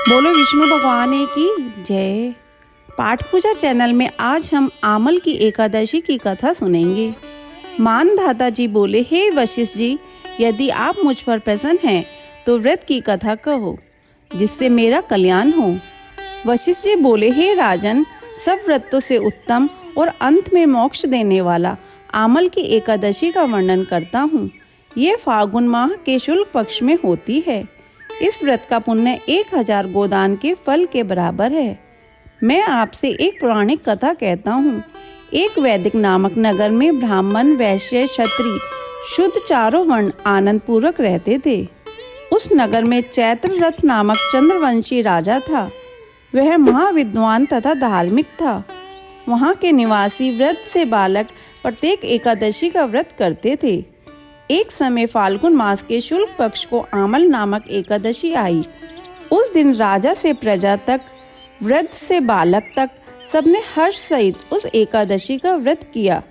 बोलो विष्णु भगवान की जय। पाठ पूजा चैनल में आज हम आमल की एकादशी की कथा सुनेंगे। मानधाता जी बोले, हे वशिष्ठ जी, यदि आप मुझ पर प्रसन्न हैं तो व्रत की कथा कहो जिससे मेरा कल्याण हो। वशिष्ठ जी बोले, हे राजन, सब व्रतों से उत्तम और अंत में मोक्ष देने वाला आमल की एकादशी का वर्णन करता हूँ। ये फागुन माह के शुक्ल पक्ष में होती है। इस व्रत का पुण्य 1000 गोदान के फल के बराबर है। मैं आपसे एक पौराणिक कथा कहता हूँ। एक वैदिक नामक नगर में ब्राह्मण, वैश्य, क्षत्रिय, शुद्ध चारों वर्ण आनंद पूर्वक रहते थे। उस नगर में चैत्ररथ नामक चंद्रवंशी राजा था। वह महाविद्वान तथा धार्मिक था। वहाँ के निवासी वृद्ध से बालक प्रत्येक एकादशी का व्रत करते थे। एक समय फाल्गुन मास के शुक्ल पक्ष को आमल नामक एकादशी आई। उस दिन राजा से प्रजा तक, वृद्ध से बालक तक सबने हर्ष सहित उस एकादशी का व्रत किया।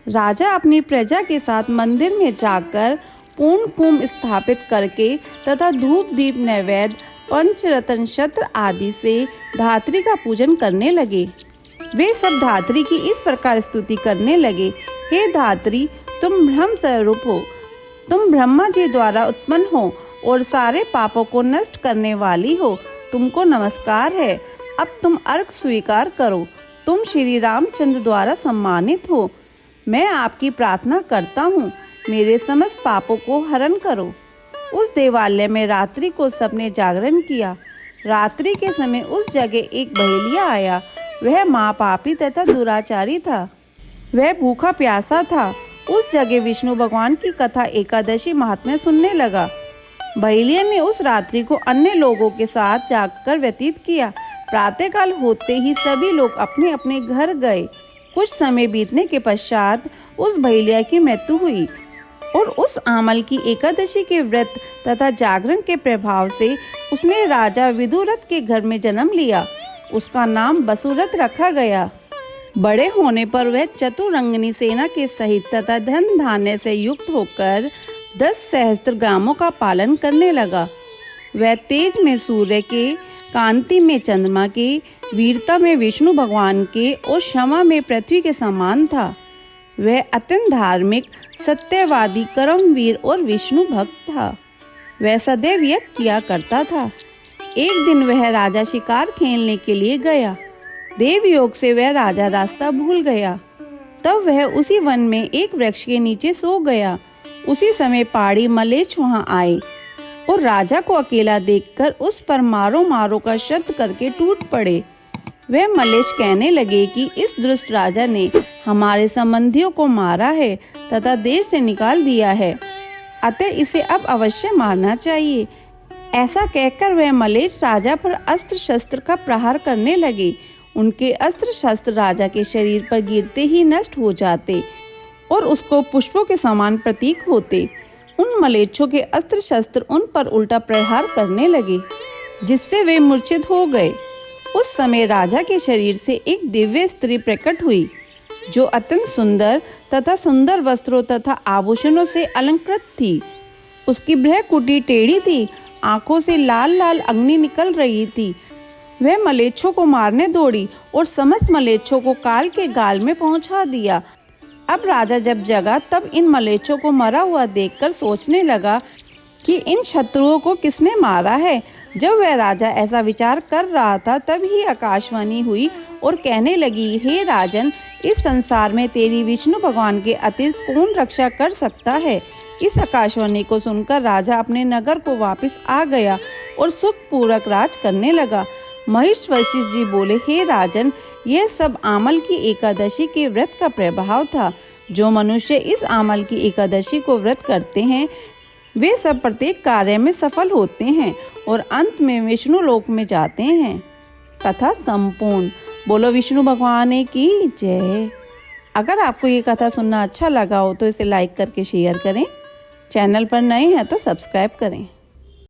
राजा अपनी प्रजा के साथ मंदिर में जाकर पूर्ण कुंभ स्थापित करके तथा धूप दीप नैवेद्य पंचरत्न छत्र आदि से धात्री का पूजन करने लगे। वे सब धात्री की इस प्रकार स्तुति करने लगे, हे धात्री, तुम ब्रह्म स्वरूप हो, तुम ब्रह्मा जी द्वारा उत्पन्न हो और सारे पापों को नष्ट करने वाली हो। तुमको नमस्कार है। अब तुम अर्घ स्वीकार करो। तुम श्री रामचंद्र द्वारा सम्मानित हो। मैं आपकी प्रार्थना करता हूँ, मेरे समस्त पापों को हरण करो। उस देवालय में रात्रि को सबने जागरण किया। रात्रि के समय उस जगह एक बहेलिया आया। वह महापापी तथा दुराचारी था। वह भूखा प्यासा था। उस जगह विष्णु भगवान की कथा एकादशी महात्म्य सुनने लगा। बहेलिया ने उस रात्रि को अन्य लोगों के साथ जागकर व्यतीत किया। प्रातःकाल होते ही सभी लोग अपने अपने घर गए। कुछ समय बीतने के पश्चात उस बहेलिया की मृत्यु हुई और उस आमल की एकादशी के व्रत तथा जागरण के प्रभाव से उसने राजा विदुरथ के घर में जन्म लिया। उसका नाम बसुरथ रखा गया। बड़े होने पर वह चतुरंगिनी सेना के सहित तथा धन धान्य से युक्त होकर 10 सहस्त्र ग्रामों का पालन करने लगा। वह तेज में सूर्य के, कांति में चंद्रमा के, वीरता में विष्णु भगवान के और क्षमा में पृथ्वी के समान था। वह अत्यंत धार्मिक, सत्यवादी, कर्मवीर और विष्णु भक्त था। वह सदैव यज्ञ किया करता था। एक दिन वह राजा शिकार खेलने के लिए गया। देव योग से वह राजा रास्ता भूल गया। तब वह उसी वन में एक वृक्ष के नीचे सो गया। उसी समय पहाड़ी मलेच्छ वहां आए और राजा को अकेला देखकर उस पर मारो मारो का शब्द करके टूट पड़े। वह मलेच्छ कहने लगे कि इस दुष्ट राजा ने हमारे संबंधियों को मारा है तथा देश से निकाल दिया है, अतः इसे अब अवश्य मारना चाहिए। ऐसा कहकर वह मलेच्छ राजा पर अस्त्र शस्त्र का प्रहार करने लगे। उनके अस्त्र शस्त्र राजा के शरीर पर गिरते ही नष्ट हो जाते और उसको पुष्पों के समान प्रतीक होते। उन मलेच्छों के अस्त्र शस्त्र उन पर उल्टा प्रहार करने लगे, जिससे वे मूर्छित हो गए। उस समय राजा के शरीर से एक दिव्य स्त्री प्रकट हुई, जो अत्यंत सुंदर तथा सुंदर वस्त्रों तथा आभूषणों से अलंकृत थी। उसकी भ्रूकुटी टेढ़ी थी, आंखों से लाल लाल अग्नि निकल रही थी। वह मलेच्छों को मारने दौड़ी और समस्त मलेच्छों को काल के गाल में पहुंचा दिया। अब राजा जब जगा तब इन मलेच्छों को मरा हुआ देखकर सोचने लगा कि इन शत्रुओं को किसने मारा है। जब वह राजा ऐसा विचार कर रहा था तब ही आकाशवाणी हुई और कहने लगी, हे राजन, इस संसार में तेरी विष्णु भगवान के अतिरिक्त कौन रक्षा कर सकता है। इस आकाशवाणी को सुनकर राजा अपने नगर को वापस आ गया और सुखपूर्वक राज करने लगा। महर्षि वशिष्ठ जी बोले, हे राजन, यह सब आमल की एकादशी के व्रत का प्रभाव था। जो मनुष्य इस आमल की एकादशी को व्रत करते हैं वे सब प्रत्येक कार्य में सफल होते हैं और अंत में विष्णु लोक में जाते हैं। कथा संपूर्ण। बोलो विष्णु भगवान की जय। अगर आपको ये कथा सुनना अच्छा लगा हो तो इसे लाइक करके शेयर करें। चैनल पर नए हैं तो सब्सक्राइब करें।